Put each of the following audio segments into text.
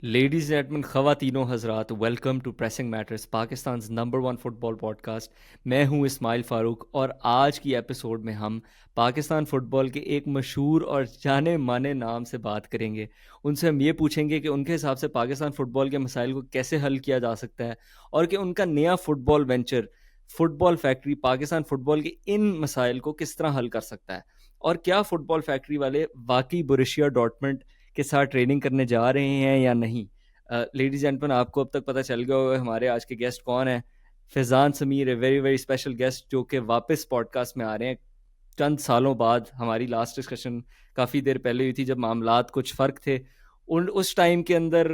Ladies and gentlemen, ख़वातीनो हज़रात, welcome to Pressing Matters, Pakistan number one football podcast. मैं हूं इस्माइल फ़ारूक और आज की एपिसोड में हम पाकिस्तान फ़ुटबॉल के एक मशहूर और जाने माने नाम से बात करेंगे। उनसे हम ये पूछेंगे कि उनके हिसाब से पाकिस्तान फ़ुटबॉल के मसाइल को कैसे हल किया जा सकता है और कि उनका नया football venture football factory Pakistan football के इन मसाइल को किस तरह हल कर सकता है, और क्या फ़ुटबॉल फैक्ट्री वाले वाकई बोरुसिया डॉर्टमंड के साथ ट्रेनिंग करने जा रहे हैं या नहीं। लेडीज एंड जेंटलमैन, आपको अब तक पता चल गया होगा हमारे आज के गेस्ट कौन है। Faizan Sameer, a very very special guest जो कि वापस पॉडकास्ट में आ रहे हैं चंद सालों बाद। हमारी लास्ट डिस्कशन काफ़ी देर पहले हुई थी जब मामलात कुछ फ़र्क थे। उस टाइम के अंदर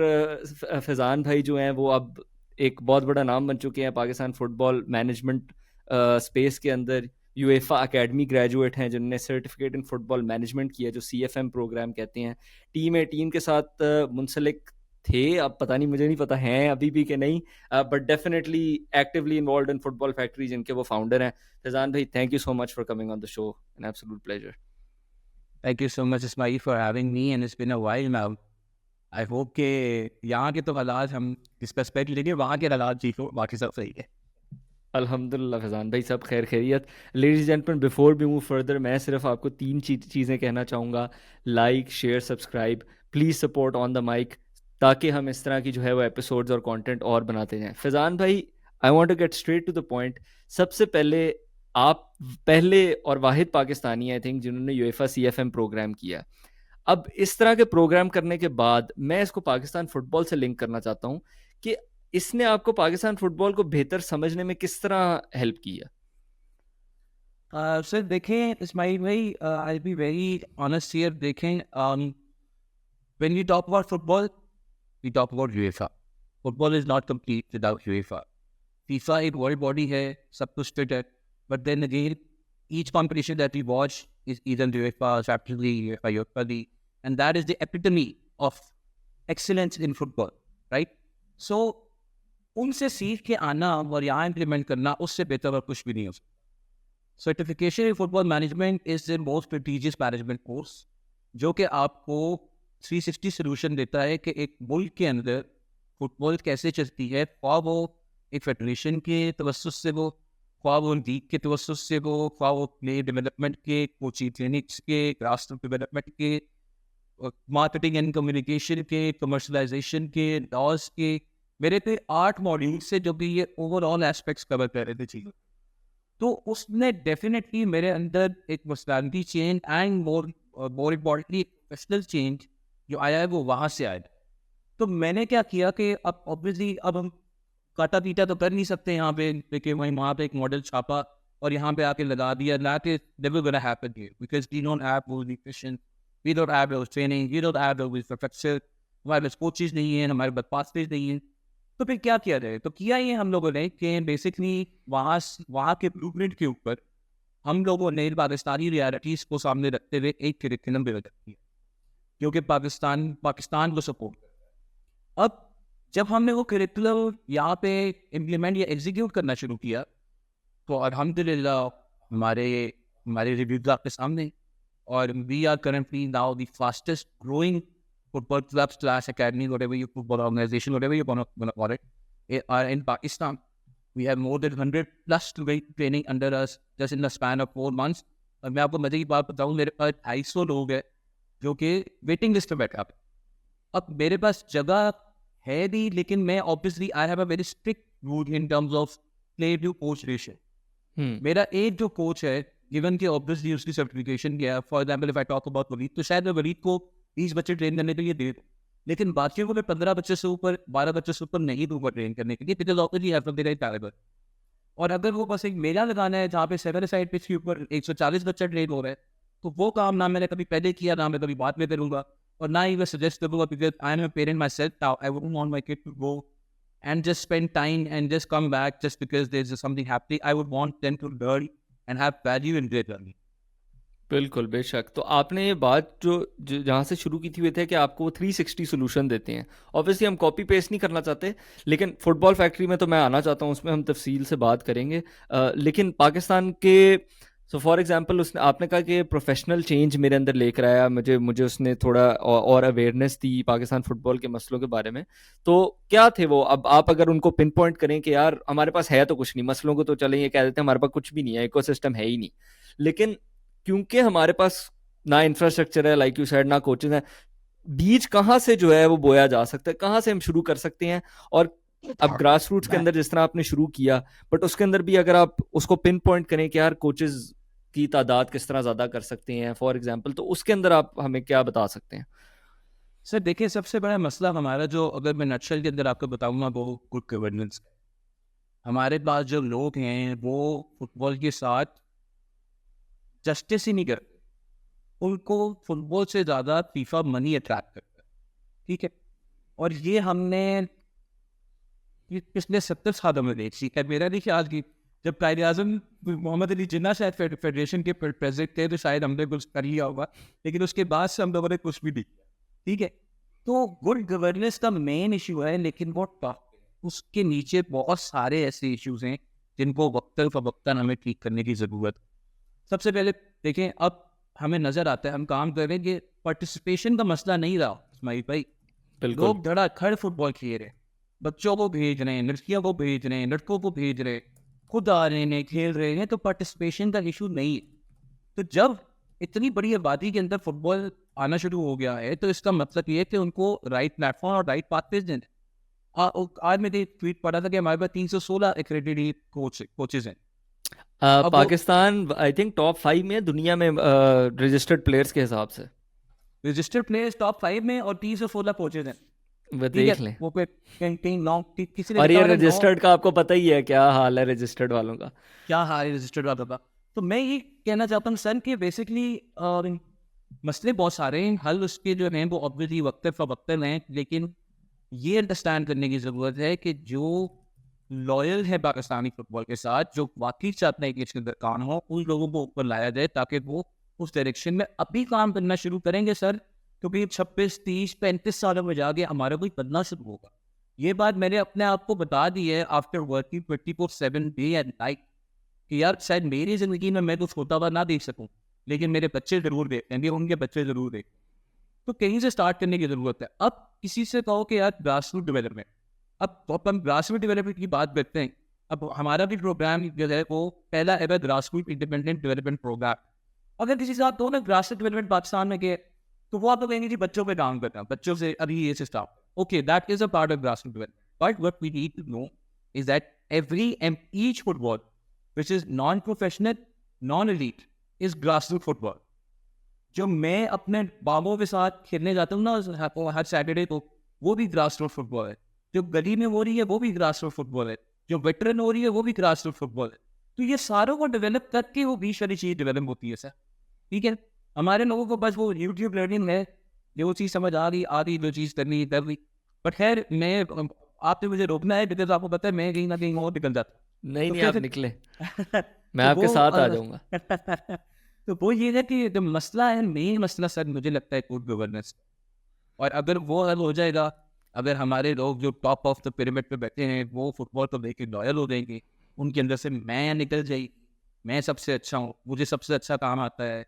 फैज़ान भाई जो हैं वो अब एक बहुत बड़ा नाम बन चुके हैं पाकिस्तान फुटबॉल मैनेजमेंट स्पेस के अंदर। यूएफा एकेडमी ग्रेजुएट हैं जिन्होंने सर्टिफिकेट इन फुटबॉल मैनेजमेंट किया, जो सीएफएम प्रोग्राम कहते हैं। टीम के साथ मुंसलिक थे, अब पता नहीं, मुझे नहीं पता हैं अभी भी कि नहीं, but definitely actively involve in football factory जिनके वो फाउंडर हैं। फैजान भाई, thank you so much for coming on the show, an absolute pleasure. Thank you so much, Ismail, for having me, and it's been a while now. I hope कि यहाँ के तो हालात हम डिस्कस कर लेंगे, वहाँ के हालात ठीक हो, बाकी सब सही है। अल्हम्दुलिल्लाह फैजान भाई, सब खैर खैरियत। Ladies gentleman, before we move further, मैं सिर्फ आपको तीन चीज़ें कहना चाहूँगा। Like, share, subscribe, please support on the mic, ताकि हम इस तरह की जो है वो एपिसोड्स और कंटेंट और बनाते जाएं। फैजान भाई, I want to get straight to the point. सबसे पहले, आप पहले और वाहिद पाकिस्तानी आई थिंक जिन्होंने यूएफा सीएफएम प्रोग्राम किया। अब इस तरह के प्रोग्राम करने के बाद मैं इसको पाकिस्तान फुटबॉल से लिंक करना चाहता हूँ कि इसने आपको पाकिस्तान फुटबॉल को बेहतर समझने में किस तरह हेल्प किया। सर देखें इस्माइल भाई, आई बी वेरी ऑनेस्ट हियर। देखें, when we talk about football, we talk about UEFA. Football is not complete without UEFA. FIFA एक वर्ल्ड बॉडी है, सब कुछ फिट है, but then again, each competition that we watch is either UEFA, Champions League, UEFA Europa League, and that is the epitome of excellence in football, right? So उनसे सीख के आना और यहाँ इम्प्लीमेंट करना, उससे बेहतर और कुछ भी नहीं हो सकता। Certification in football management is the most prestigious management course, जो कि आपको 360 सोल्यूशन देता है कि एक मुल्क के अंदर फुटबॉल कैसे चलती है, ख्वाह वो एक फेडरेशन के तवस्सुस से हो, ख्वाह वो लीग के तवस्सुस से हो, ख्वाह वो प्ले डेवलपमेंट के, कोचिंग क्लिनिक्स के, ग्रास रूट डेवलपमेंट के, मार्केटिंग एंड कम्युनिकेशन के, कमर्शलाइजेशन के, लॉज के। मेरे पे 8 मॉड्यूल से जो भी ये ओवरऑल एस्पेक्ट्स कवर कर रहे थे चीज़ें, तो उसने डेफिनेटली मेरे अंदर एक personality change and more importantly professional change जो आया है वो वहाँ से आया। तो मैंने क्या किया कि अब ऑब्वियसली अब हम काटा पीटा तो कर नहीं सकते यहाँ पे, लेकिन वहाँ पे एक मॉडल छापा और यहाँ पे आके लगा दिया। That is never gonna happen here because we don't have वो न्यूट्रिशन, वी डोंट हैव वो ट्रेनिंग, वी डोंट हैव वो इंफ्रास्ट्रक्चर, हमारे पास कोचेज नहीं है, हमारे पास पाथवेज नहीं है। तो फिर क्या किया जाए? तो किया ये हम लोगों ने कि बेसिकली वहाँ के ब्लूप्रिंट के ऊपर हम लोगों ने पाकिस्तानी रियलिटीज़ को सामने रखते हुए एक करिकुलम डेवलप किया, क्योंकि पाकिस्तान को सपोर्ट करता है। अब जब हमने वो करिकुलम यहाँ पे इम्प्लीमेंट या एग्जीक्यूट करना शुरू किया, तो अल्हम्दुलिल्लाह हमारे रिव्यूज आपके सामने, और we are currently now the fastest growing football clubs / academy, whatever you football organization, whatever you want to call it, are in Pakistan. We have more than 100 plus training under us just in the span of 4 months. और मैं आपको मजे की बात बताऊं, मेरे पास 250 लोग हैं जो कि वेटिंग लिस्ट पे बैठा है। अब मेरे पास जगह है भी, लेकिन मैं obviously I have a very strict rule in terms of player to coach ratio. मेरा एक जो कोच है, गिवन कि ऑब्वियसली उसकी सर्टिफिकेशन क्या है, for example if I talk about Waleed, तो शायद मैं वलीद को 20 बच्चे ट्रेन करने के लिए दे दूं, लेकिन बाकियों को मैं 15 बच्चे से ऊपर, 12 बच्चे से ऊपर नहीं दूंगा ट्रेन करने के लिए, because obviously have to be very talented. और अगर वो बस एक मेला लगाना है जहाँ पे 7 साइड पिच के ऊपर 140 बच्चा ट्रेन हो रहा है, तो वो काम ना मैंने कभी पहले किया, ना मैं कभी बाद में करूंगा, और ना ही मैं सजेस्ट करूंगा, because I am a parent myself now. I wouldn't want my kid to go and just spend time and just come back just because there's just something happening. I would want them to learn and have value in their learning. बिल्कुल, बेशक। तो आपने ये बात जो जहाँ से शुरू की थी वो थे कि आपको वो 360 सोल्यूशन देते हैं। ऑब्वियसली हम कॉपी पेस्ट नहीं करना चाहते, लेकिन फुटबॉल फैक्ट्री में तो मैं आना चाहता हूँ, उसमें हम तफसील से बात करेंगे। लेकिन पाकिस्तान के सो फॉर एग्जांपल उसने आपने कहा कि प्रोफेशनल चेंज मेरे अंदर लेकर आया, मुझे उसने थोड़ा और अवेयरनेस दी पाकिस्तान फुटबॉल के मसलों के बारे में। तो क्या थे वो? अब आप अगर उनको पिन पॉइंट करें कि यार हमारे पास है तो कुछ नहीं, मसलों को तो चलें ये कह देते हैं हमारे पास कुछ भी नहीं है, इकोसिस्टम है ही नहीं, लेकिन क्योंकि हमारे पास ना इंफ्रास्ट्रक्चर है लाइक यू सेड, ना कोचेज हैं, बीज कहाँ से जो है वो बोया जा सकता है, कहाँ से हम शुरू कर सकते हैं? और अब ग्रास रूट्स के अंदर जिस तरह आपने शुरू किया, बट उसके अंदर भी अगर आप उसको पिन पॉइंट करें कि यार कोचेज की तादाद किस तरह ज़्यादा कर सकते हैं फॉर एग्जांपल, तो उसके अंदर आप हमें क्या बता सकते हैं? सर देखिए, सबसे बड़ा मसला हमारा, जो अगर मैं नटशेल के अंदर आपको बताऊंगा, वो गुड गवर्नेंस। हमारे पास जो लोग हैं वो फुटबॉल के साथ जस्टिस ही नहीं करते। उनको फुटबॉल से ज़्यादा फीफा मनी अट्रैक्ट करता है, ठीक है। और ये हमने ये पिछले 70 सालों में देख सीखा है। मेरा नहीं ख्याल कि जब कायद आजम मोहम्मद अली जिन्ना शायद फेडरेशन के प्रेसिडेंट थे तो शायद हमने कुछ कर लिया होगा, लेकिन उसके बाद से हम लोगों ने कुछ भी नहीं किया, ठीक है। तो गुड गवर्नेंस का मेन इशू है, लेकिन वो उसके नीचे बहुत सारे ऐसे इश्यूज हैं जिनको वक्तन फवक्तन हमें ठीक करने की ज़रूरत है। सबसे पहले देखें, अब हमें नज़र आता है, हम काम कर रहे हैं कि पार्टिसिपेशन का मसला नहीं रहा इस्माइल भाई। बिल्कुल। लोग धड़ाधड़ फुटबॉल खेल रहे हैं, बच्चों को भेज रहे हैं, लड़कियों को भेज रहे हैं, लड़कों को भेज रहे हैं, खुद आ रहे हैं, खेल रहे हैं, तो पार्टिसिपेशन का इशू नहीं है। तो जब इतनी बड़ी आबादी के अंदर फुटबॉल आना शुरू हो गया है, तो इसका मतलब ये है कि उनको राइट प्लेटफॉर्म और राइट पाथवेज देने। आज मैंने ट्वीट पढ़ा था कि हमारे पास 316 एक्रेडिटेड कोचेज हैं। अब वो पाकिस्तान आई थिंक टॉप 5 में है दुनिया में रजिस्टर्ड प्लेयर्स के हिसाब से। रजिस्टर्ड प्लेयर्स टॉप 5 में और 316 कोचेज हैं, वो ठीक है। देख लें। वो पे कहीं कहीं नौ किसी ने और लिखा ये होगा 9। रजिस्टर्ड का आपको पता ही है क्या हाल है रजिस्टर्ड वालों का। क्या हाँ, रजिस्टर्ड वाला था। तो मैं ये कहना चाहता हूँ सर कि बेसिकली मसले बहुत सारे हैं, हल उसके जो हैं वो ऑब्वियसली वक्त फ़वक्त हैं, लेकिन ये अंडरस्टैंड करने की ज़रूरत है कि जो लॉयल है पाकिस्तानी फुटबॉल के साथ, जो वाकई चाहते हैं कि इसके अंदर काम हो, उन लोगों को ऊपर लाया जाए ताकि वो उस डायरेक्शन में अभी काम करना शुरू करेंगे सर। क्योंकि 26, 30, 35 सालों में जाके हमारा कोई बनना शुरू होगा। ये बात मैंने अपने आप को बता दी है after working 24/7 day and night, कि यार शायद मेरी ज़िंदगी में मैं कुछ होता हुआ ना देख सकूं, लेकिन मेरे बच्चे ज़रूर देखेंगे, उनके बच्चे ज़रूर देखें। तो कहीं से स्टार्ट करने की ज़रूरत है। अब किसी से कहो कि यार ग्रास रूट डेवलपमेंट, अब हम ग्रास रूट डेवलपमेंट की बात करते हैं। अब हमारा भी प्रोग्राम जो है वो पहला ever grass root independent development program. अगर किसी से आप दो ना ग्रास रूट डेवलपमेंट पाकिस्तान में के, तो वो आप तो कहेंगे जी बच्चों पे काम करना, बच्चों से अभी ये system. Okay, that is a part of grass root development, but what we need to know is that every and each football which is non-professional, non-elite, is grassroots football. जो मैं अपने बाबों के साथ खेलने जाता हूँ ना हर सैटरडे को, वो भी ग्रास रूट फुटबॉल है। जो गली में हो रही है वो भी ग्रास रूट फुटबॉल है, जो वेटरन हो रही है वो भी ग्रास रूट फुटबॉल है। तो ये सारों को डेवलप करके वो बीच वाली चीज़ डेवलप होती है सर, ठीक है। हमारे लोगों को बस वो यूट्यूब लर्निंग है, जो चीज़ समझ आ रही जो चीज़ करनी कर रही। बट खैर, मैं आपने मुझे रोकना है बिकॉज आपको पता है मैं कहीं ना कहीं और निकल जाता। नहीं तो नहीं, आप फिर निकले, मैं तो आपके वो साथ आ जाऊंगा। तो वो ये है कि जो मसला है, मेन मसला सर मुझे लगता है गुड गवर्नेंस। और अगर वो हल हो जाएगा, अगर हमारे लोग जो टॉप ऑफ द पिरामिड पे बैठे हैं वो फुटबॉल को लेके लॉयल हो जाएंगे, उनके अंदर से मैं निकल जाई, मैं सबसे अच्छा हूँ, मुझे सबसे अच्छा काम आता है,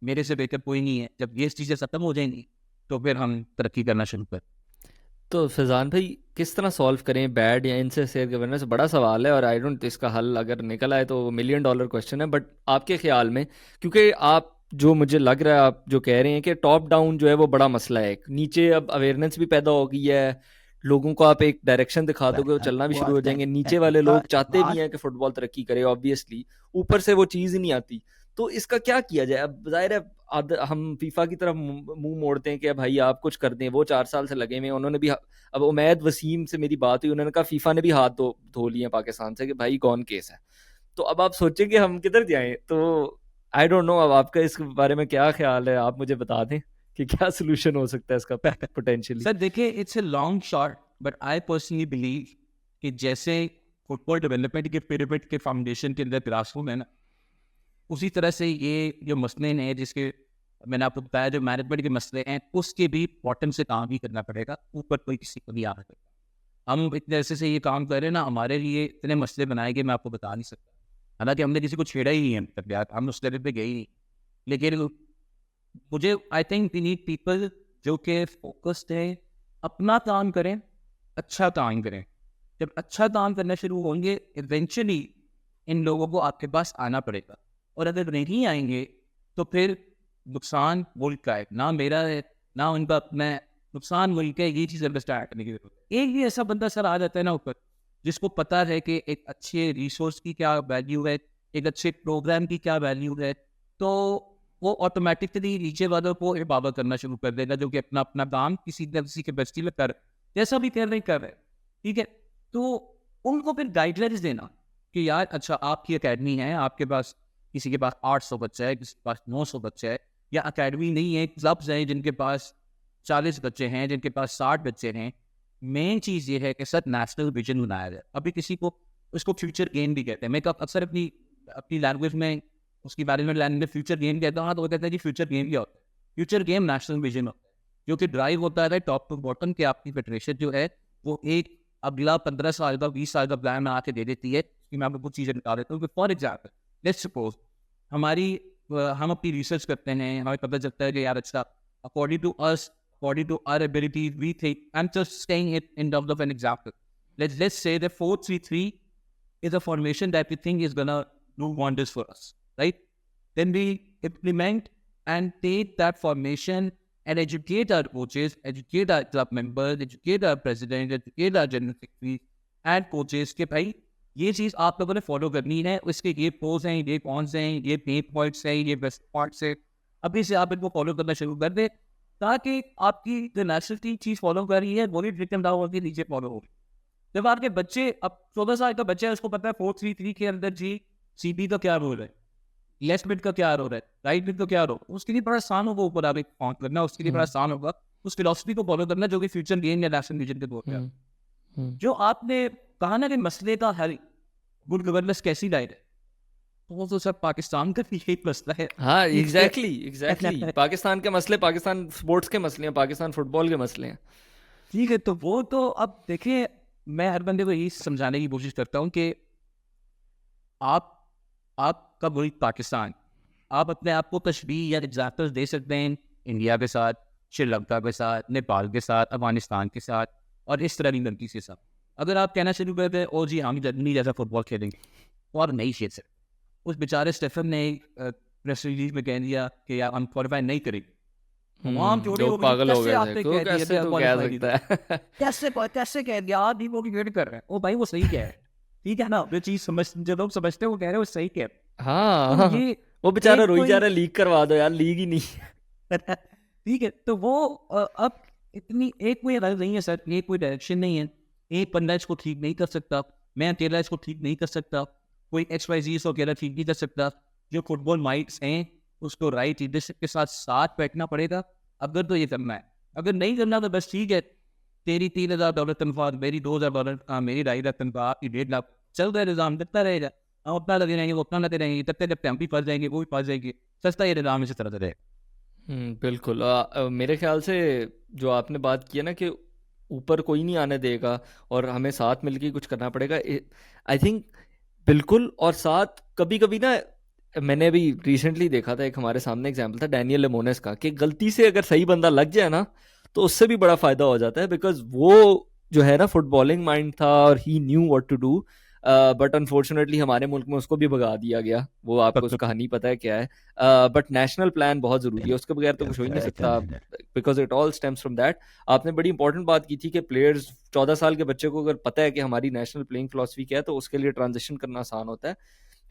मेरे से बेहतर कोई नहीं है, जब ये चीज़ें ख़त्म हो जाएंगी तो फिर हम तरक्की करना शुरू कर। तो फैज़ान भाई, किस तरह सॉल्व करें बैड या इनसिंसियर गवर्नेंस? बड़ा सवाल है और आई डोंट, इसका हल अगर निकल आए तो $1 मिलियन क्वेश्चन है, बट आपके ख्याल में, क्योंकि आप जो मुझे लग रहा है आप जो कह रहे हैं कि टॉप डाउन जो है वो बड़ा मसला है, एक नीचे अब अवेयरनेस भी पैदा हो गई है, लोगों को आप एक डायरेक्शन दिखा दोगे वो चलना भी शुरू हो जाएंगे, नीचे वाले लोग चाहते भी हैं कि फुटबॉल तरक्की करे ऑब्वियसली, ऊपर से वो चीज़ ही नहीं आती। तो इसका क्या किया जाए? अब जाहिर है हम फीफा की तरफ मुंह मोड़ते हैं कि भाई आप कुछ कर दें, वो 4 साल से लगे हुए हैं, उन्होंने भी, अब उमैद वसीम से मेरी बात हुई, उन्होंने कहा फीफा ने भी हाथ धो लिए पाकिस्तान से कि भाई कौन केस है। तो अब आप सोचें कि हम किधर जाएं? तो आई डोंट नो, अब आपका इस बारे में क्या ख्याल है, आप मुझे बता दें कि क्या सोल्यूशन हो सकता है इसका पोटेंशियली। सर देखिए, it's a long shot, but I personally believe कि जैसे फुटबॉल डेवलपमेंट के पिरामिड के फाउंडेशन के अंदर ग्रासरूट है ना, उसी तरह से ये जो मसले हैं जिसके मैंने आपको बताया, जो मैनेजमेंट के मसले हैं, उसके भी बॉटम से काम ही करना पड़ेगा, ऊपर कोई किसी को नहीं आ सकता। हम इतने ऐसे से ये काम कर रहे हैं ना, हमारे लिए इतने मसले बनाए गए मैं आपको बता नहीं सकता। हालांकि हमने किसी को छेड़ा ही नहीं है तब यार, हम उस लेवल पे गए ही नहीं। लेकिन मुझे I think we need people जो कि फोकस्ड है, अपना काम करें, अच्छा काम करें। जब अच्छा काम करना शुरू होंगे इवेंचुअली इन लोगों को आपके पास आना पड़ेगा, और अगर नहीं आएंगे तो फिर नुकसान मुल्क का है, ना मेरा है ना उनका अपना है, नुकसान मुल्क का है। ये चीज़ अंडरस्टैंड करने की जरूरत है। एक भी ऐसा बंदा सर आ जाता है ना ऊपर, जिसको पता है कि एक अच्छे रिसोर्स की क्या वैल्यू है, एक अच्छे प्रोग्राम की क्या वैल्यू है, तो वो ऑटोमेटिकली नीचे वालों को इबाबा करना शुरू कर देगा, जो कि अपना अपना काम किसी न किसी कैपेसिटी में कर, जैसा भी कर रहे। ठीक है, तो उनको फिर गाइडलाइंस देना कि यार अच्छा आपकी अकेडमी है, आपके पास किसी के पास 800 बच्चे है, किसी के पास 900 बच्चे है, या अकेडमी नहीं है, क्लब्स हैं जिनके पास 40 बच्चे हैं, जिनके पास 60 बच्चे हैं। मेन चीज़ ये है कि सर नेशनल विजन बनाया जाए। अभी किसी को उसको फ्यूचर गेम भी कहते हैं। मैं अक्सर अपनी अपनी लैंग्वेज में उसकी बारे में लैंग्वेज फ्यूचर गेम कहता हूँ, तो वो कहता है कि फ्यूचर गेम क्या होता है। फ्यूचर गेम नेशनल विजन होता है, जो कि ड्राइव होता है टॉप टू बॉटम, कि आपकी फेडरेशन जो है वो एक अगला 15 साल का 20 साल का प्लान बना के दे देती है। कि मैं आपको कुछ चीज़ें बता देता हूँ। फॉर एग्जाम्पल लेट्स सपोज हमारी हम अपनी रिसर्च करते हैं, हमें पता चलता है कि यार अच्छा according to us, according to our abilities, we think, I'm just saying it in terms of an example. Let's say that 4-3-3 is a formation that we think is gonna do wonders for us, right? Then we implement and take that formation and educate our coaches, educate our club members, educate our president, educate our general secretary and coaches के भाई ये चीज़ आप लोगों ने follow करनी है, इसके ये पोज हैं, ये कॉन्स हैं, ये पेन पॉइंट्स हैं, ये बेस्ट पॉइंट्स हैं। अभी से आप इनको फॉलो करना शुरू कर दें, ताकि आपकी जो नेशनल चीज़ फॉलो कर रही है वो भी ट्रिकल डाउन होकर नीचे फॉलो हो। जब आपके बच्चे, अब 14 साल का बच्चा है, उसको पता है 4-3-3 के अंदर जी सीपी का क्या रोल है, लेफ्ट मिड का क्या रोल है, राइट मिड का क्या रोल, उसके लिए बड़ा आसान होगा ऊपर आप काउंट करना, उसके लिए बड़ा आसान होगा उस फिलोसफी को फॉलो करना, जो कि फ्यूचर गेम या नेशनल विजन के तौर पर। जो आपने कहा ना कि मसले का हल गुड गवर्नेंस कैसी लाइट है, वो तो सब पाकिस्तान का भी यही मसला है। हाँ एग्जैक्टली पाकिस्तान के मसले, पाकिस्तान स्पोर्ट्स के मसले हैं, पाकिस्तान फुटबॉल के मसले हैं। ठीक है, तो वो तो अब देखिए, मैं हर बंदे को यही समझाने की कोशिश करता हूँ कि आपका मुल्क पाकिस्तान, आप अपने आप को तशबीह या एग्जाम्पल दे सकते हैं इंडिया के साथ, श्रीलंका के साथ, नेपाल के साथ, अफगानिस्तान के साथ, और इस तरह की कंट्रीज के साथ। अगर आप कहना शुरू कर दें ओ जी हम जर्मनी जैसा फुटबॉल खेलेंगे, और नहीं खेल सकते। उस बेचारे स्टेफन ने प्रेस रिलीज में कह दिया कि यार हम क्वालिफाई नहीं करेंगे। लोग पागल हो गए थे, कैसे तो कह सकता है कैसे कह दिया, आप डिमोटिवेट कर रहे हैं। ओ भाई वो सही कह रहे हैं, ठीक है ना, वो चीज समझ, जो लोग समझते हैं वो कह रहे हैं वो सही कह रहे हैं। हाँ तो ये वो बेचारा रोई जा कोई रहा है, लीग करवा दो यार, लीग ही नहीं। ठीक है, तो वो अब इतनी एक कोई हल नहीं है सर, एक कोई डायरेक्शन नहीं है। एक बंदा इसको ठीक नहीं कर सकता, मैं अकेला इसको ठीक नहीं कर सकता, कोई XYZ इसको अकेला ठीक नहीं कर सकता। जो फुटबॉल माइट्स हैं उसको राइट लीडरशिप के साथ बैठना पड़ेगा, अगर तो ये करना है। अगर नहीं करना तो बस ठीक है, तेरी $3,000 तनख्वाह, मेरी $2,000, मेरी 2.5 लाख तनख्वाह, आपकी 1.5 लाख, चल रहा है निज़ाम, चलता रहेगा। हम अपना लगे रहेंगे, वो अपना लगे रहेंगे, तब तक हम भी फंस जाएंगे, वो भी फंस जाएंगे। सस्ता ये निज़ाम इसी तरह से रहेगा। बिल्कुल। मेरे ख्याल से जो आपने बात की है ना कि ऊपर कोई नहीं आने देगा और हमें साथ मिलके कुछ करना पड़ेगा, आई थिंक बिल्कुल। और साथ कभी कभी ना, मैंने अभी रिसेंटली देखा था, एक हमारे सामने एग्जाम्पल था डैनियल लेमोनेस का, कि गलती से अगर सही बंदा लग जाए ना तो उससे भी बड़ा फायदा हो जाता है, बिकॉज वो जो है ना फुटबॉलिंग माइंड था और he knew what to do, but unfortunately हमारे मुल्क में उसको भी भगा दिया गया। वो आपको उसका कहानी पता है क्या है। बट नेशनल प्लान बहुत ज़रूरी है, उसके बगैर तो कुछ हो ही नहीं सकता, because it all stems from that. आपने बड़ी इंपॉर्टेंट बात की थी कि प्लेयर्स, 14 साल के बच्चे को अगर पता है कि हमारी नेशनल प्लेइंग फिलॉसफी क्या है, तो उसके लिए ट्रांजिशन करना आसान होता है।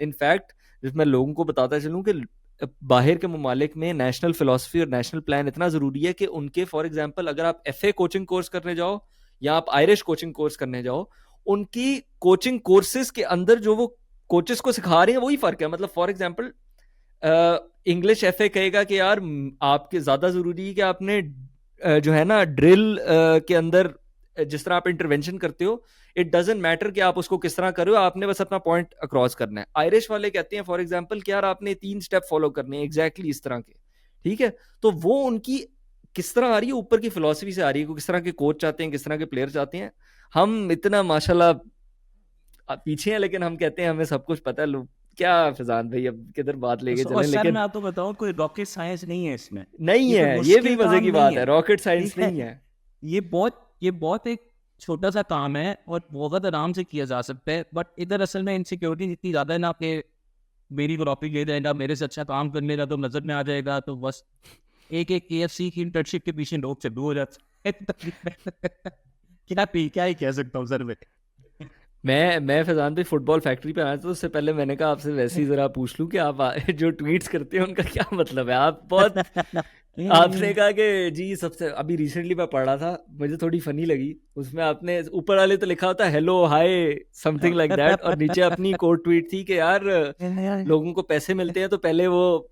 इनफैक्ट जिस मैं लोगों को बताता चलूँ कि बाहर के ममालिक में नेशनल फिलॉसफी और नेशनल प्लान इतना ज़रूरी है कि उनके, फॉर एग्जांपल अगर आप FA कोचिंग कोर्स करने जाओ या आप आयरिश कोचिंग कोर्स करने जाओ, उनकी कोचिंग कोर्सेज के अंदर जो वो कोचेस को सिखा रहे हैं वही फ़र्क है। मतलब फॉर एग्जांपल इंग्लिश FA कहेगा कि यार आपके ज़्यादा ज़रूरी है कि आपने जो है ना ड्रिल के अंदर जिस तरह आप इंटरवेंशन करते हो, इट डजेंट मैटर कि आप उसको किस तरह कर रहे हो, आपने बस अपना पॉइंट अक्रॉस करना है। आयरिश वाले कहते हैं फॉर एग्जांपल कि यार आपने 3 स्टेप फॉलो करने हैं एग्जैक्टली इस तरह के, ठीक है। तो वो उनकी किस तरह आ रही है, ऊपर की फिलॉसफी से आ रही है, किस तरह के कोच चाहते हैं, किस तरह के प्लेयर चाहते हैं। हम इतना माशाल्लाह पीछे हैं, लेकिन हम कहते हैं हमें सब कुछ पता है। क्या फैजान भाई, अब किधर बात लेके और चलें, सर लेकिन मैं आपको बताऊं, कोई रॉकेट साइंस नहीं है इसमें। नहीं ये कोई है, ये भी मुश्किल मजे काम की नहीं बात है। है, रॉकेट साइंस ठीक है, नहीं है। ये बहुत एक छोटा सा काम है और बहुत आराम से किया जा सकता है। बट इधर असल में इनसिक्योरिटी इतनी ज़्यादा है ना कि मेरी कॉपी ले जाएगा, मेरे से अच्छा काम करने का तो नजर में आ जाएगा, तो बस एक एक KFC की इंटर्नशिप के पीछे लोग चलू हो जाते हैं। क्या ही कह सकता हूँ सर मैं। मैं फैजान भाई फुटबॉल फैक्ट्री पे आया था, तो उससे पहले मैंने कहा आपसे वैसे ही ज़रा पूछ लूँ कि आप जो ट्वीट्स करते हैं उनका क्या मतलब है। आप बहुत, आपने कहा कि जी सबसे अभी रिसेंटली मैं पढ़ रहा था, मुझे थोड़ी फनी लगी उसमें, आपने ऊपर वाले तो लिखा होता है hello hi something like that, और नीचे अपनी कोट ट्वीट थी कि यार लोगों को पैसे मिलते हैं तो पहले वो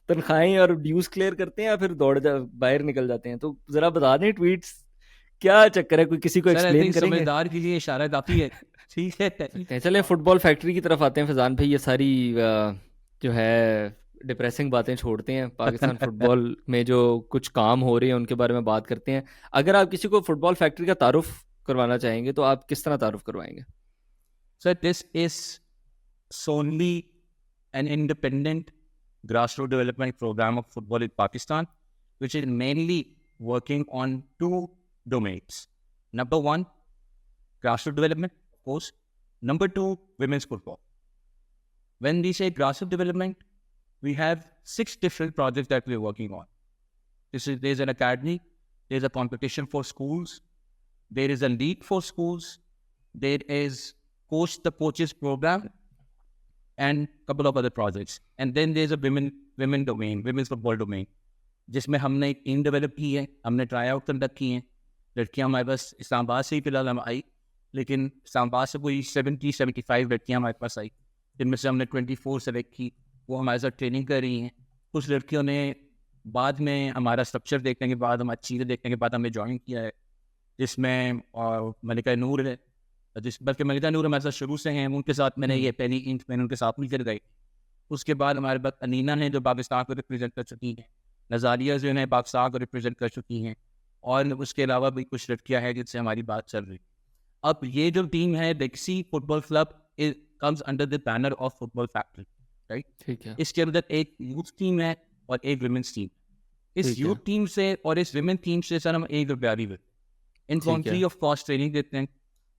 तनख्वाहें और ड्यूज क्लियर करते हैं या फिर बाहर निकल जाते हैं। तो ज़रा बता दें ट्वीट्स क्या चक्कर है, कोई किसी को सर ऐसे एक्सप्लेन ही करेंगे। समझदार के लिए इशारा काफी है। ठीक है। सकते हैं। चलें फुटबॉल फैक्ट्री की तरफ आते हैं फैजान भाई, ये सारी जो है डिप्रेसिंग बातें छोड़ते हैं, पाकिस्तान फुटबॉल में जो कुछ काम हो रहे हैं उनके बारे में बात करते हैं। अगर आप किसी को फुटबॉल फैक्ट्री का तारुफ करवाना चाहेंगे तो आप किस तरह तारुफ करवाएंगे। Sir this is solely an independent grassroots development program of football in Pakistan, which is mainly working on two domains. Number one, grassroots development, of course. Number two, women's football. When we say grassroots development, we have 6 different projects that we're working on. There's an academy, there's a competition for schools, there is a league for schools, there is coach the coaches program, and couple of other projects. And then there's a women domain, women's football domain, जिसमें हमने एक team develop की है, हमने try out conduct किए हैं। लड़कियां हमारे पास इस्लामाबाद से ही फिलहाल हम आई, लेकिन इस्लामाबाद से कोई 75 लड़कियां हमारे पास आई, जिनमें से हमने 24 सेलेक्ट की, वो हमारे साथ ट्रेनिंग कर रही हैं। कुछ लड़कियों ने बाद में हमारा स्ट्रक्चर देखने के बाद, हमारी चीज़ें देखने के बाद हमें ज्वाइन किया है, जिसमें मलिका नूर है, बल्कि मलिका नूर हमारे साथ शुरू से हैं, उनके साथ मैंने ये पहली इंच मैंने उनके साथ मिलकर गई। उसके बाद हमारे पास अनीना है जो पाकिस्तान को रिप्रेजेंट कर चुकी हैं, नज़ारिया जो है पाकिस्तान को रिप्रेजेंट कर चुकी हैं, और उसके अलावा भी कुछ लड़कियां हैं जिनसे हमारी बात चल रही। अब ये जो टीम है डेक्सी football club comes under the banner of football factory, right. ठीक है। इसके अंदर एक यूथ टीम है और एक विमेंस टीम। इस ठीक है। यूथ टीम से और इस विमेन टीम से सर हम ₹1 भी इनको हम ठीक है। फ्री ऑफ कॉस्ट ट्रेनिंग देते हैं।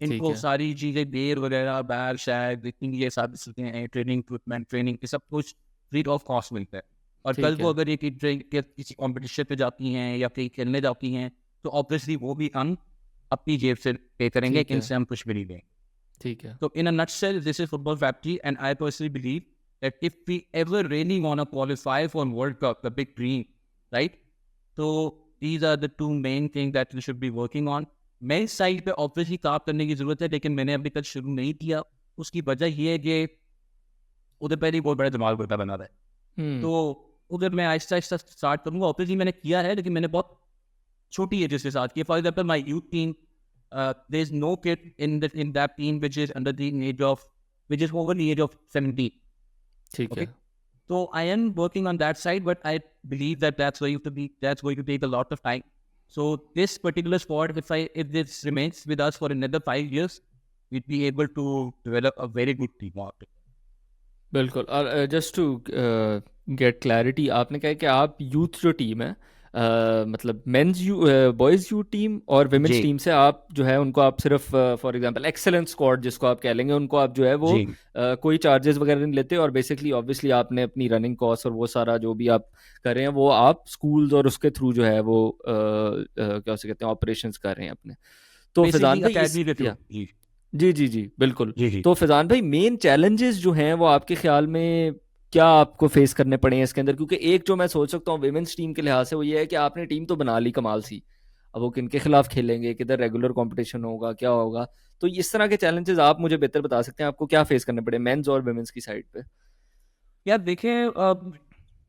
ठीक इनको है। सारी चीज़ें बेर वगैरह बैग शैग जितनी ये सब चीज़ें हैं, ट्रेनिंग इक्विपमेंट, ट्रेनिंग ये सब कुछ फ्री ऑफ कॉस्ट मिलता है। और कल ठीक को है। अगर ये किसी कॉम्पिटिशन पे जाती हैं या कहीं खेलने जाती हैं तो ऑब्वियसली वो भी हम अपनी जेब से पे करेंगे, ठीक है। इनसे हम कुछ भी नहीं देंगे। ठीक है। So in a nutshell, this is Football Factory, and I personally believe that if we ever really want to qualify for World Cup, the big dream, right? So these are the two main things that we should be working on. मैं इस side पे obviously काम करने की जरूरत है, लेकिन मैंने अभी तक शुरू नहीं किया। उसकी वजह ये है कि उधर पहले बहुत बड़ा दिमाग बता बना रहा है, तो उधर मैं आहिस्ता आहिस्ता स्टार्ट करूँगा। ऑब्वियसली मैंने किया है, लेकिन मैंने बहुत छोटी एज के साथ किया। For example my youth team, there is no kid in that team which is under the age of, which is over the age of 17. ठीक Okay. है। So I am working on that side, but I believe that that's going to take a lot of time. So this particular sport, if this remains with us for another 5 years, we'd be able to develop a very good team out. बिल्कुल। और just to get clarity, आपने कहा कि आप youth जो team है, मतलब mains boys youth team और विमेंस जी टीम से आप जो है उनको आप सिर्फ फॉर एग्जांपल एक्सेलेंस स्क्वाड जिसको आप कह लेंगे, उनको आप जो है वो जी कोई चार्जेस वगैरह नहीं लेते, और बेसिकली ऑब्वियसली आपने अपनी रनिंग कॉस्ट और वो सारा जो भी आप कर रहे हैं वो आप स्कूल्स और उसके थ्रू जो है वो क्या उसे कहते हैं ऑपरेशंस कर रहे हैं अपने। तो फैजान बेसिकली भाई अकेडमी के थ्रू। जी जी जी जी बिल्कुल। जी जी तो फैजान भाई मेन चैलेंजेस जो हैं वो आपके ख्याल में क्या आपको फेस करने पड़े हैं इसके अंदर, क्योंकि एक जो मैं सोच सकता हूँ विमेंस टीम के लिहाज से वो ये है कि आपने टीम तो बना ली कमाल सी, अब वो किनके खिलाफ खेलेंगे, किधर रेगुलर कंपटीशन होगा, क्या होगा। तो इस तरह के चैलेंजेस आप मुझे बेहतर बता सकते हैं आपको क्या फेस करने पड़े मेंस और विमेंस की साइड पे। यार देखें,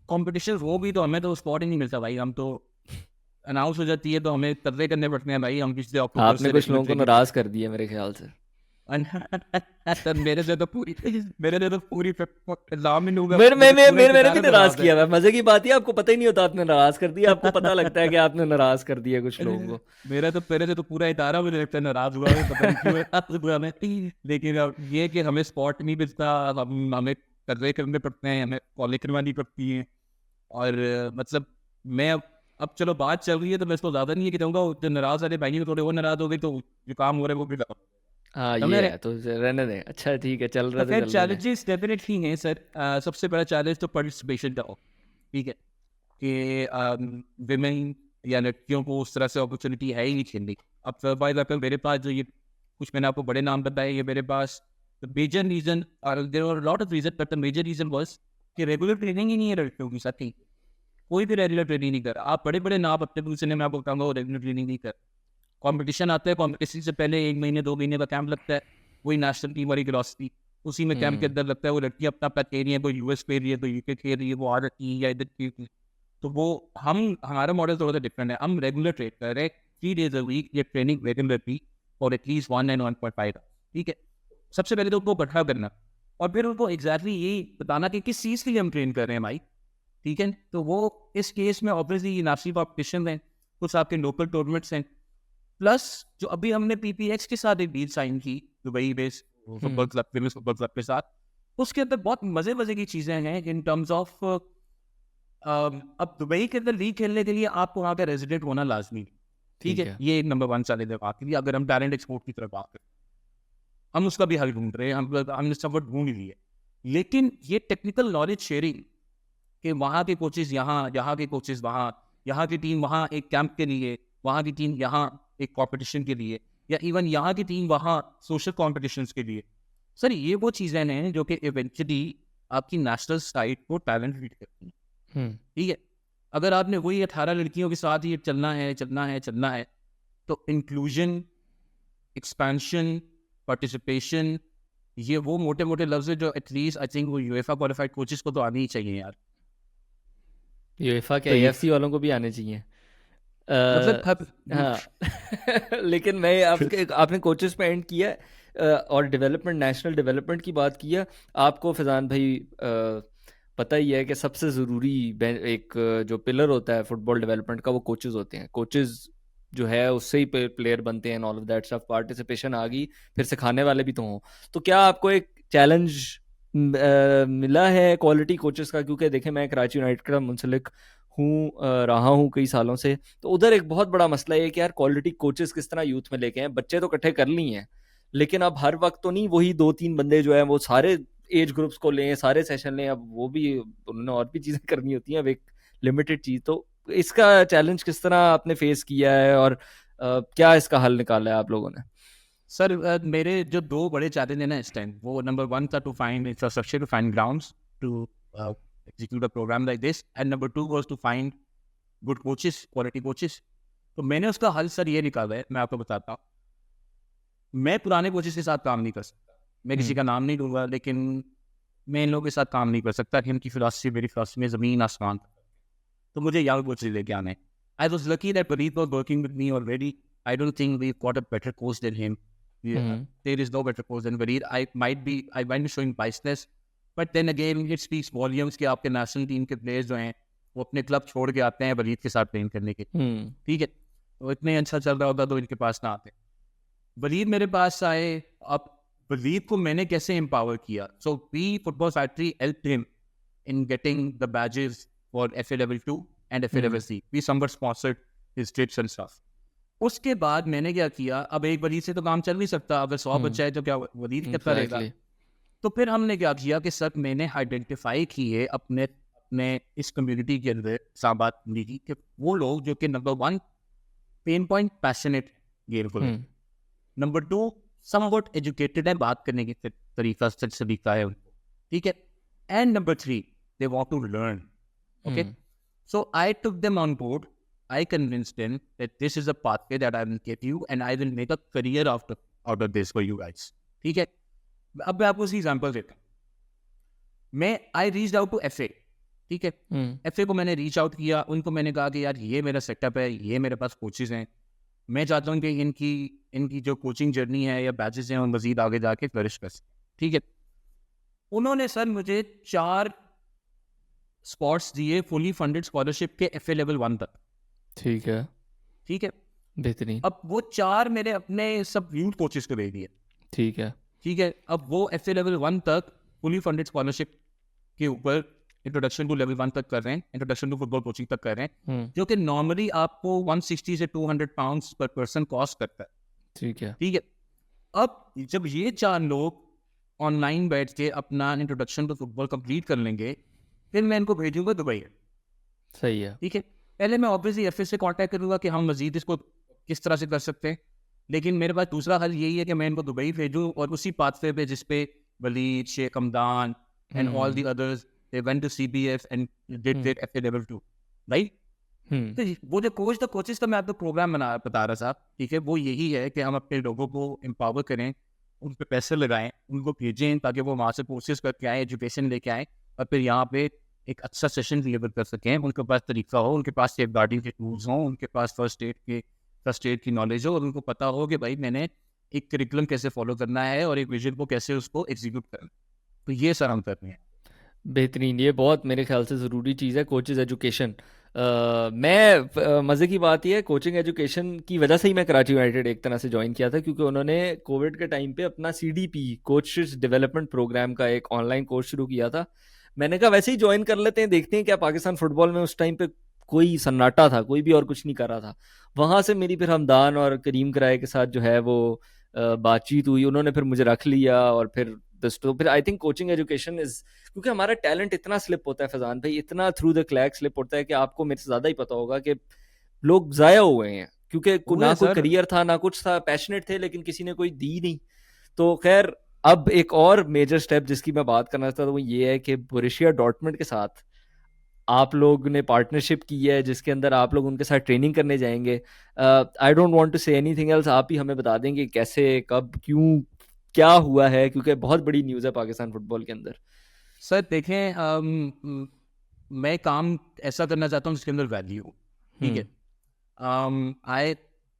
कंपटीशन हो भी तो हमें तो स्पॉट ही नहीं मिलता भाई। हम तो अनाउंस हो जाती है तो हमें सर्वे करने पड़ते हैं भाई। हम पिछले अक्टूबर आपने से कुछ लोगों को नाराज कर दिया मेरे ख्याल से। सर मेरे से तो पूरी इल्जाम ही नहीं होगा। मैंने भी नाराज किया है, मजे की बात है, आपको पता ही नहीं होता आपने नाराज कर दिया, आपको पता लगता है कि आपने नाराज कर दिया कुछ लोगों को। मेरे से तो पूरा इतारा मुझे लगता है नाराज हुआ है, पता नहीं क्यों है। लेकिन अब ये कि हमें स्पॉट नहीं मिलता, हमें कर्जे करने पड़ते हैं, हमें कॉलेज करवानी पड़ती है। और मतलब मैं अब चलो बात चल रही है तो मैं इसको ज़्यादा नहीं है कि कहूँगा, जो नाराज़ वाले भाई थोड़े वो नाराज़ हो गई तो जो काम हो रहा है वो भी खत्म। हाँ समझ ये रहे? है, तो रहने दें, अच्छा ठीक है, चल तो रहा तो खैर चलने दें। चैलेंजेस डेफिनेटली हैं सर। सबसे बड़ा चैलेंज तो पार्टिसिपेशन का हो, ठीक है, कि विमेन या लड़कियों को उस तरह से अपॉर्चुनिटी है ही नहीं खेलने की। अब फॉर एग्जाम्पल मेरे पास जो ये कुछ मैंने आपको बड़े नाम बताए, ये मेरे पास द मेजर रीजन, और there are lot of reason, but the major reason was कि रेगुलर ट्रेनिंग ही नहीं है लड़कियों की साथ ही। कोई भी रेगुलर ट्रेनिंग नहीं कर। आप बड़े बड़े नाम अपने पूछने में मैं आपको बताऊंगा वो रेगुलर ट्रेनिंग नहीं कर। कंपटीशन आता है, कंपटीशन से पहले 1 महीने 2 महीने का कैंप लगता है, वही नेशनल टीम वाली फिलॉसफी, उसी में कैंप के अंदर लगता है। वो लड़की अपना अपना खेल रही है, कोई यूएस खेल रही है, कोई यूके खेल रही है, वो आ रही है या इधर खेल रही है। तो वो हमारा मॉडल थोड़ा सा डिफरेंट है। हम रेगुलर ट्रेन कर रहे हैं, 3 days a week ये ट्रेनिंग रेगुलरली और एटलीस्ट 1 and 1.5, ठीक है। सबसे पहले तो उनको इकट्ठा करना और फिर उनको एग्जैक्टली यही बताना कि किस चीज़ के लिए हम ट्रेन कर रहे हैं भाई, ठीक है। तो वो इस केस में ऑब्वियसली नेशनल कॉम्पिटिशन है, कुछ आपके लोकल टूर्नामेंट्स हैं, प्लस जो अभी हमने पीपीएक्स के साथ एक डील साइन की Dubai based football club, famous football club के साथ, उसके अंदर बहुत मजे मजे की चीजें हैं इन टर्म्स ऑफ अब दुबई के अंदर लीग खेलने के लिए आपको वहाँ का रेजिडेंट होना लाजमी है, ठीक ठीक है। है। ये नंबर 1 चैलेंज है बात के लिए। अगर हम टैलेंट एक्सपोर्ट की तरफ बात करें, हम उसका भी हल ढूंढ रहे हैं, हमने सब ढूंढ ही लिया। लेकिन ये टेक्निकल नॉलेज शेयरिंग कि वहाँ के कोचेस यहाँ, यहाँ के कोचेस वहाँ, यहाँ की टीम वहाँ एक कैंप के लिए, वहाँ की टीम यहाँ एक कॉम्पिटिशन के लिए, या इवन यहाँ की टीम वहाँ सोशल कॉम्पिटिशन्स के लिए। सर ये वो चीज़ें हैं जो कि इवेंचुअली आपकी नेशनल साइड को टैलेंट रीड करती हैं, ठीक है। अगर आपने वही 18 लड़कियों के साथ ही चलना है, तो इंक्लूजन, एक्सपेंशन, पार्टिसिपेशन, ये वो मोटे मोटे लफ्ज़ है जो एटलीस्ट आई थिंक वो यूएफए क्वालिफाइड कोचेस को तो आने ही चाहिए यार। यूएफा के तो ये एएफसी वालों को भी आने चाहिए। मतलब हाँ लेकिन मैं आपके आपने कोचेस पे एंड किया है, और डेवलपमेंट, नेशनल डेवलपमेंट की बात की है। आपको फैज़ान भाई पता ही है कि सबसे ज़रूरी एक जो पिलर होता है फुटबॉल डेवलपमेंट का, वो कोचेस होते हैं। कोचेस जो है उससे ही प्लेयर बनते हैं, all of that stuff. Participation आ गई, फिर सिखाने वाले भी तो हों। तो क्या आपको एक चैलेंज मिला है क्वालिटी कोचेस का? क्योंकि देखें, मैं कराची यूनाइटेड का मुंसलिक रहा हूँ कई सालों से, तो उधर एक बहुत बड़ा मसला है कि यार क्वालिटी कोचेस किस तरह यूथ में लेके हैं। बच्चे तो इकट्ठे कर ली हैं, लेकिन अब हर वक्त तो नहीं वही 2-3 बंदे जो है वो सारे एज ग्रुप्स को लें, सारे सेशन लें। अब वो भी उन्होंने और भी चीज़ें करनी होती हैं, अब एक लिमिटेड चीज़। तो इसका चैलेंज किस तरह आपने फेस किया है, और क्या इसका हल निकाला है आप लोगों ने? सर मेरे जो 2 बड़े चैलेंज हैं ना इस टाइम, वो नंबर 1 था to find infrastructure, to find grounds to execute a program like this, and number 2 was to find good coaches, quality coaches. तो मैंने उसका हल सर ये निकाला है, मैं आपको बताता हूँ। मैं पुराने कोचेस के साथ काम नहीं कर सकता, मैं किसी का नाम नहीं लूँगा, लेकिन मैं इन लोगों के साथ काम नहीं कर सकता कि इनकी फिलॉसफी मेरी फिलॉसफी में ज़मीन आसमान। तो मुझे यंग कोचेस लेके आने। I was lucky that Pradeep was working with me already. I don't think we've got a better coach than him. There is no better coach than Pradeep. I might be showing biasness, but then again it speaks volumes कि आपके national team के players जो हैं वो अपने club छोड़ के आते हैं Pradeep के साथ ट्रेन करने के, ठीक है। तो इतने अच्छा चल रहा होता तो इनके पास ना आते। Pradeep मेरे पास आए। अब Pradeep को मैंने कैसे एम्पावर किया? So we Football Factory helped him in getting the badges for FA Level 2 and FA Level 3. We somewhat sponsored his trips and stuff. उसके बाद मैंने क्या किया, अब एक वलीद से तो काम चल नहीं सकता, अगर 100 बच्चा है तो क्या वलीद कितना रहेगा। तो फिर हमने क्या किया कि सर मैंने आइडेंटिफाई किए अपने अपने इस कम्युनिटी के अंदर साबात की कि वो लोग जो कि number 1 pain point passionate game को, नंबर 2 समवट एजुकेटेड है, बात करने की तरीका है उनको, ठीक है, and number 3 they want to learn. Okay, so I took them on board. I convinced them that this is a pathway that I will get you, and I will make a career out of this for you guys. ठीक है। अब मैं आपको example देता हूँ। मैं I reached out to FA, ठीक है। FA को मैंने रीच आउट किया, उनको मैंने कहा कि यार ये मेरा सेटअप है, ये मेरे पास कोचेस हैं, मैं चाहता हूँ कि इनकी जो कोचिंग जर्नी है या बैचेस हैं वो मजीद आगे जाके फ्लरिश कर सकें, ठीक है। उन्होंने सर मुझे 4 स्पॉट्स दिए फुली फंडेड स्कॉलरशिप के FA Level 1 तक। ठीक है, ठीक है, बेहतरीन। अब वो 4 मेरे अपने सब यूथ कोचेस को दे दिए। ठीक है, ठीक है, अब वो FA Level 1 तक फुली फंडेड स्कॉलरशिप के ऊपर इंट्रोडक्शन टू लेवल 1 तक कर रहे हैं, इंट्रोडक्शन टू फुटबॉल कोचिंग तक कर रहे हैं, जो कि नॉर्मली आपको 160 से 200 पाउंड्स पर पर्सन कॉस्ट करता है। ठीक है। ठीक है, अब जब ये 4 लोग ऑनलाइन बैठ के अपना इंट्रोडक्शन टू फुटबॉल कंप्लीट कर लेंगे, फिर मैं इनको भेजूंगा दुबई। सही है। ठीक है, पहले मैं ऑब्वियसली एफएस से कांटेक्ट करूंगा कि हम मजीद इसको किस तरह से कर सकते हैं, लेकिन मेरे पास दूसरा हल यही है कि मैं इनको दुबई भेजूं और उसी पाथवे पे जिसपे Waleed, Sheikh Hamdan and all the others they went to CBF and did their FA level 2, right? तो वो जो कोचेस का मैं आपको प्रोग्राम बता रहा था, ठीक है, वो यही है कि हम अपने लोगों को एम्पावर करें, उन पे पैसे लगाएं, उनको भेजें ताकि वो वहाँ से कोर्सेज करके आए, एजुकेशन लेके आए और फिर यहाँ पे एक अच्छा सेशन डिलीवर कर सकें। उनके पास तरीका हो, उनके पास सेफ गार्डिंग के टूल्स हों, उनके पास फर्स्ट एड की नॉलेज हो और उनको पता हो कि भाई मैंने एक करिकुलम कैसे फॉलो करना है और एक विजन को कैसे उसको एग्जीक्यूट करना। तो ये सर हम कर रहे हैं। बेहतरीन, ये बहुत मेरे ख्याल से ज़रूरी चीज़ है कोचेज़ एजुकेशन। मज़े की बात यह है, कोचिंग एजुकेशन की वजह से ही मैं कराची यूनाइटेड एक तरह से ज्वाइन किया था, क्योंकि उन्होंने कोविड के टाइम पे अपना CDP कोचेस डेवलपमेंट प्रोग्राम का एक ऑनलाइन कोर्स शुरू किया था। मैंने कहा वैसे ही ज्वाइन कर लेते हैं, देखते हैं क्या पाकिस्तान फुटबॉल में उस टाइम पे कोई सन्नाटा था, कोई भी और कुछ नहीं कर रहा था। वहाँ से मेरी फिर हमदान और करीम कराए के साथ जो है वो बातचीत हुई, उन्होंने फिर मुझे रख लिया और तो फिर I think coaching education is, क्योंकि हमारा टैलेंट इतना स्लिप होता है फैजान भाई, इतना थ्रू द क्रैक स्लिप होता है कि आपको मेरे से ज़्यादा ही पता होगा कि लोग ज़ाया हुए हैं, क्योंकि ना कोई करियर था ना कुछ था, पैशनेट थे लेकिन किसी ने कोई दी नहीं। तो खैर, अब एक और मेजर स्टेप जिसकी मैं बात करना चाहता था वो ये है कि बोरुसिया डॉर्टमुंड के साथ आप लोग ने पार्टनरशिप की है, जिसके अंदर आप लोग उनके साथ ट्रेनिंग करने जाएंगे। I don't want to say anything else, आप ही हमें बता देंगे कैसे, कब, क्यों, क्या हुआ है, क्योंकि बहुत बड़ी न्यूज़ है पाकिस्तान फुटबॉल के अंदर। सर देखें, मैं काम ऐसा करना चाहता हूँ जिसके अंदर वैल्यू, ठीक है।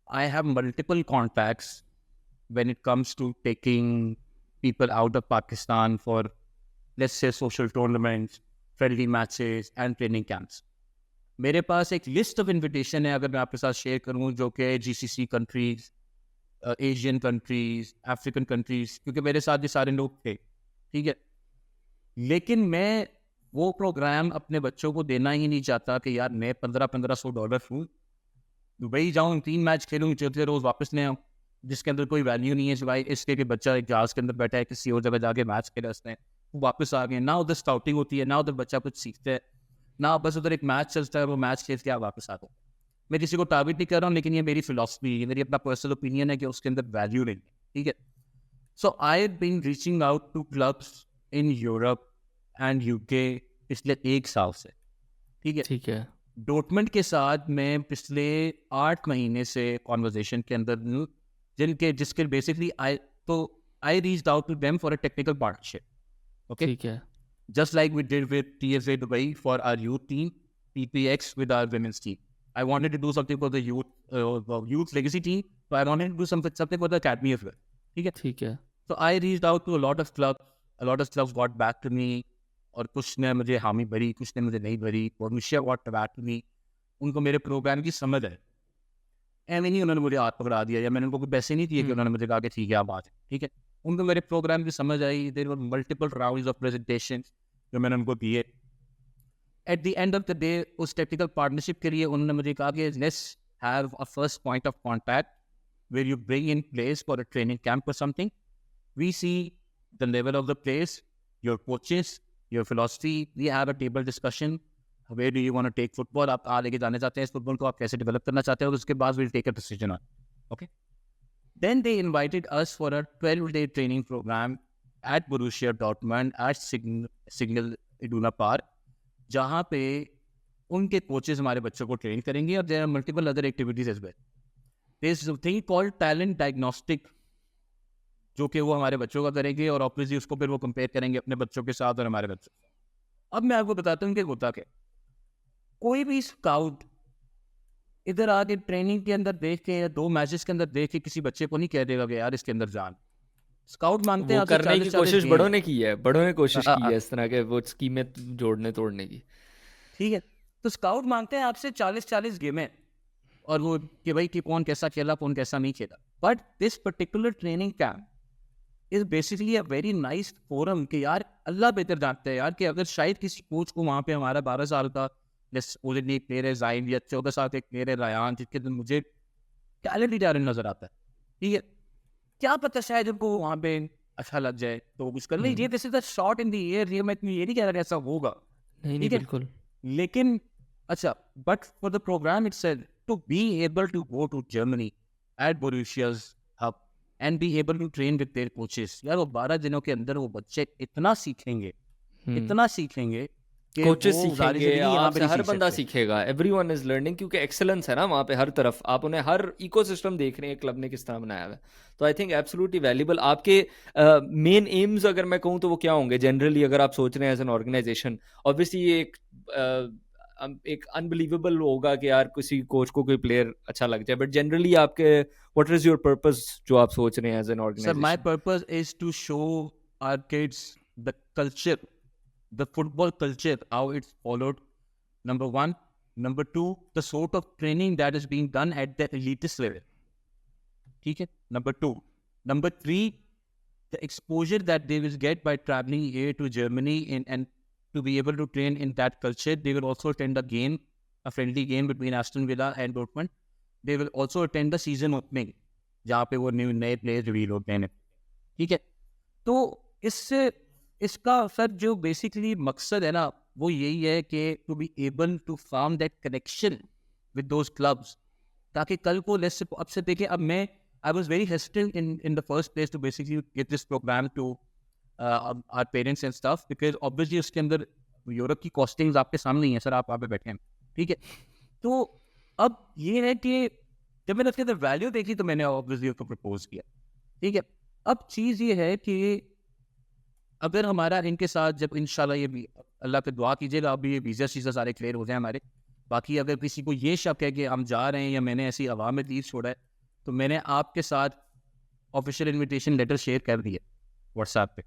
I have multiple contacts when it comes to taking people out of Pakistan for, let's say, social tournaments, friendly matches and training camps. मेरे पास एक लिस्ट ऑफ इन्विटेशन है, अगर मैं आपके साथ शेयर करूँ, जो कि GCC countries, Asian countries, African countries, क्योंकि मेरे साथ ये सारे लोग थे, ठीक है। लेकिन मैं वो प्रोग्राम अपने बच्चों को देना ही नहीं चाहता कि यार मैं $1500 हूँ, दुबई जाऊँ, 3 मैच खेलूँ, चौथे रोज वापस नहीं आऊँ, जिसके अंदर कोई वैल्यू नहीं है सिवाय इसके कि बच्चा एक जहाज के अंदर बैठा है, किसी और जगह जाके मैच खेला उसने, वो वापस आ गए ना, उधर स्काउटिंग होती है ना, उधर बच्चा कुछ सीखता है ना, बस उधर एक मैच चलता है, वो मैच खेल के आप वापस आ गए। मैं किसी को टारगेट नहीं कर रहा हूँ, लेकिन ये मेरी फिलॉसफी है, मेरी अपना पर्सनल ओपिनियन है कि उसके अंदर वैल्यू नहीं है, ठीक है। So I have been reaching out to clubs in Europe and UK पिछले 1 साल से, ठीक है। ठीक है। डॉर्टमुंड के साथ मैं पिछले 8 महीने से कॉन्वर्जेशन के अंदर हूँ, जिसके basically I reached out to them for a technical partnership, okay, ठीक है। just like we did with TSA Dubai for our youth team, PPX with our women's team. I wanted to do something for the youth legacy team, so I wanted to do something for the academy as well. ठीक है, ठीक है। So I reached out to a lot of clubs got back to me, और कुछ ने मुझे हामी भरी, कुछ ने मुझे नहीं भरी, Borussia got back to me, उनको मेरे प्रोग्राम की समझ है, एम नहीं उन्होंने मुझे हाथ पकड़ा दिया या मैंने उनको कोई पैसे नहीं दिए कि उन्होंने मुझे कहा कि ठीक है आप बात, ठीक है। उनको मेरे प्रोग्राम की समझ आई, there were multiple rounds of presentation जो मैंने उनको दिए। At the end of the day उस टेक्निकल पार्टनरशिप के लिए उन्होंने मुझे कहा कि let's have a first point of contact where you bring in place for a training camp और something, we see the level of the place, your coaches, your philosophy, we have a table discussion, where do you want to take football, आप लेके जाने चाहते हैं इस football को, आप कैसे डेवलप करना चाहते हैं, और उसके बाद we'll take a decision on, okay. Then they invited us for a 12-day training program at Borussia Dortmund at Signal Iduna Park, जहाँ पे उनके कोचेस हमारे बच्चों को ट्रेन करेंगे, और there are multiple other activities as well. There's a thing called talent diagnostic, जो कि वो हमारे बच्चों का करेंगे, और ऑब्वियसली उसको फिर वो कंपेयर करेंगे अपने बच्चों के साथ और हमारे बच्चों। अब मैं आपको बताता हूँ कि होता क्या, कोई भी स्काउट इधर आके ट्रेनिंग के अंदर देख के या 2 मैचेस के अंदर देख के किसी बच्चे को नहीं कह देगा कि यार इसके अंदर जान। स्काउट मांगते हैं वो करने की कोशिश बड़ों ने की है, बड़ों ने कोशिश की है इस तरह के वो स्कीमें जोड़ने तोड़ने की, ठीक है। तो स्काउट मांगते हैं आपसे 40-40 गेमें, और वो कि भाई कि कौन कैसा खेला कौन कैसा नहीं खेला। But this particular training camp is basically a very nice forum कि यार अल्लाह बेहतर जानते हैं यार कि अगर शायद किसी कोच को वहाँ पे हमारा 12 साल का एक प्लेयर है जाइन या 14 साल का एक प्लेयर है रायान जिसके अंदर मुझे टैलेंट ही टैलेंट नजर आता है, ठीक है, क्या पता शायद उनको वहाँ पे अच्छा लग जाए तो कुछ कर लीजिए, this is the shot in the air, ये मैं ये नहीं कह रहा ऐसा होगा, नहीं नहीं ठीक है, बिल्कुल, लेकिन अच्छा, but for the program itself to be able to go to Germany at Borussia's hub and be able to train with their coaches, यार वो 12 दिनों के अंदर वो बच्चे इतना सीखेंगे, इतना सीखेंगे कि कोचेस वो ज़ाहिर सी सीखेंगे, जिंदगी यहाँ पे आपसे नहीं हर सीख बंदा सकते। सीखेगा, एवरीवन इज लर्निंग, क्योंकि एक्सेलेंस है ना वहाँ पे हर तरफ, आप उन्हें हर इकोसिस्टम देख रहे हैं क्लब ने किस तरह बनाया हुआ है। तो आई थिंक एब्सोल्युटली वैल्यूबल। आपके मेन एम्स अगर मैं कहूँ तो वो क्या होंगे जनरली, अगर आप सोच रहे हैं एज एन ऑर्गेनाइजेशन? ऑब्वियसली ये एक अनबिलीवेबल होगा कि यार किसी कोच को कोई प्लेयर अच्छा लग जाए, बट जनरली आपके व्हाट इज योर पर्पस जो आप सोच रहे हैं as an Sir, my organization? purpose is to show our kids the culture, the football culture, how it's followed. Number one. Number two, the sort of training that is being done at the elitist level. Okay. Number two. Number three, the exposure that they will get by traveling here to Germany and to be able to train in that culture. They will also attend a game, a friendly game between Aston Villa and Dortmund. They will also attend the season opening, जहाँ पे वो नए player reveal होते हैं, ठीक है। तो इससे इसका सर जो बेसिकली मकसद है ना वो यही है कि to be able to form that connection with those clubs, ताकि कल को लेट्स से अब से देखिए, अब मैं I was very hesitant in the first place to basically get this program to our parents and stuff, because obviously उसके अंदर यूरोप की कॉस्टिंग्स आपके सामने ही है सर, आप वहाँ पे बैठे हैं, ठीक है। तो अब ये है कि जब मैंने उसके अंदर वैल्यू देखी तो मैंने ऑब्वियसली उसको प्रपोज किया, ठीक है। अब चीज़ ये है कि अगर हमारा इनके साथ जब इंशाल्लाह ये भी अल्लाह पे दुआ कीजिएगा, अभी ये वीज़ा शीज़ा सारे क्लियर हो जाए हमारे, बाकी अगर किसी को ये शक है कि हम जा रहे हैं या मैंने ऐसी हवा में तीर छोड़ा है, तो मैंने आपके साथ ऑफिशियल इनविटेशन लेटर शेयर कर दिया व्हाट्सएप पे,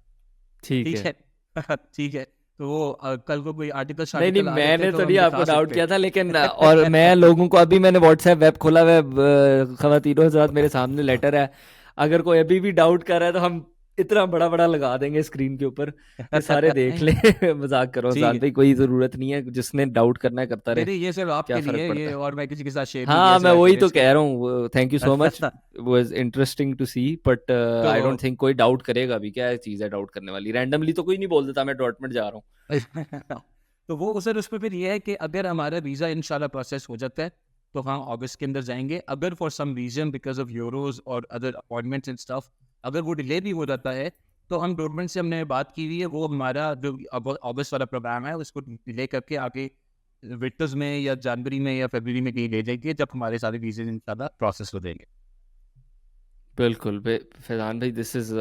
ठीक ठीक है। है ठीक है। तो वो कल को कोई आर्टिकल नहीं नहीं, आ जाते मैंने हैं तो हम नहीं दिखा आपको डाउट सकते किया हैं। था, लेकिन और मैं लोगों को अभी मैंने व्हाट्सएप वेब खोला हुआ है, खवातीनों हज़रात मेरे सामने लेटर है, अगर कोई अभी भी डाउट कर रहा है तो हम इतना बड़ा बड़ा लगा देंगे स्क्रीन के ऊपर कि सारे देख ले। मजाक करो ठीक जान है, भाई, कोई ज़रूरत नहीं है, जिसने डाउट करना है करता रहे, नहीं ये सिर्फ क्या आपके फ़र्क लिए पड़ता ये, है। और मैं किसी के साथ शेयर नहीं हाँ किया मैं सिवाय वही तो पेरेंट्स कह रहा हूँ, थैंक यू सो मच, के। Was interesting to see, but I don't तो थिंक कोई डाउट करेगा भी, क्या चीज़ है डाउट करने वाली, रैंडमली तो कोई नहीं बोल देता मैं डॉर्टमंड जा रहा हूँ। तो वो सर उस पर फिर ये है कि अगर हमारा वीज़ा इंशाल्लाह प्रोसेस हो जाता है तो हम अगस्त के अंदर जाएंगे। अगर for some reason because of euros और अदर अपॉइंटमेंट्स एंड स्टफ अगर वो डिले भी हो जाता है तो हम गवर्नमेंट से हमने बात की हुई है, वो हमारा जो अगस्त वाला प्रोग्राम है उसको डिले करके आगे विंटर्स में या जनवरी में या फरवरी में कहीं ले जाएंगे, जब हमारे सारे वीज़े इंशाल्लाह प्रोसेस हो जाएंगे। बिल्कुल फैजान भाई, this is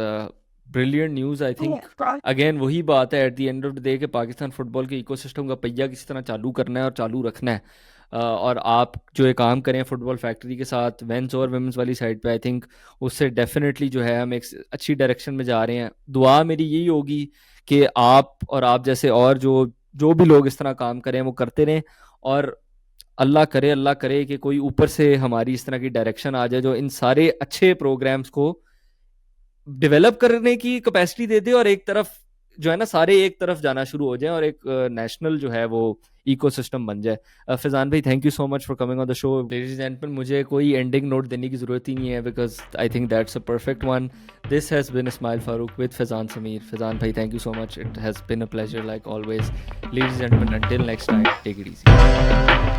brilliant news. I think again वही बात है, eight the end of the day के पाकिस्तान फुटबॉल के इकोसिस्टम का पहिया किसी तरह चालू करना है और चालू रखना है। और आप जो ये काम करें फुटबॉल फैक्ट्री के साथ मेंस और वुमेंस वाली साइड पे, आई थिंक उससे डेफिनेटली जो है हम एक अच्छी डायरेक्शन में जा रहे हैं। दुआ मेरी यही होगी कि आप और आप जैसे और जो भी लोग इस तरह काम करें वो करते रहें, और अल्लाह करे कि कोई ऊपर से हमारी इस तरह की डायरेक्शन आ जाए जो इन सारे अच्छे प्रोग्राम्स को डेवलप करने की कैपेसिटी दे दे, और एक तरफ जो है ना सारे एक तरफ जाना शुरू हो जाए और एक नेशनल जो है वो इकोसिस्टम बन जाए। फैजान भाई, thank you so much for coming on the show. Ladies and gentleman, मुझे कोई एंडिंग नोट देने की ज़रूरत ही नहीं है, because I think that's a perfect one. This has been Ismail Farooq with Faizan Sameer. Faizan भाई, thank you so much, it has been a pleasure like always. Ladies and gentleman, until next time, take it easy.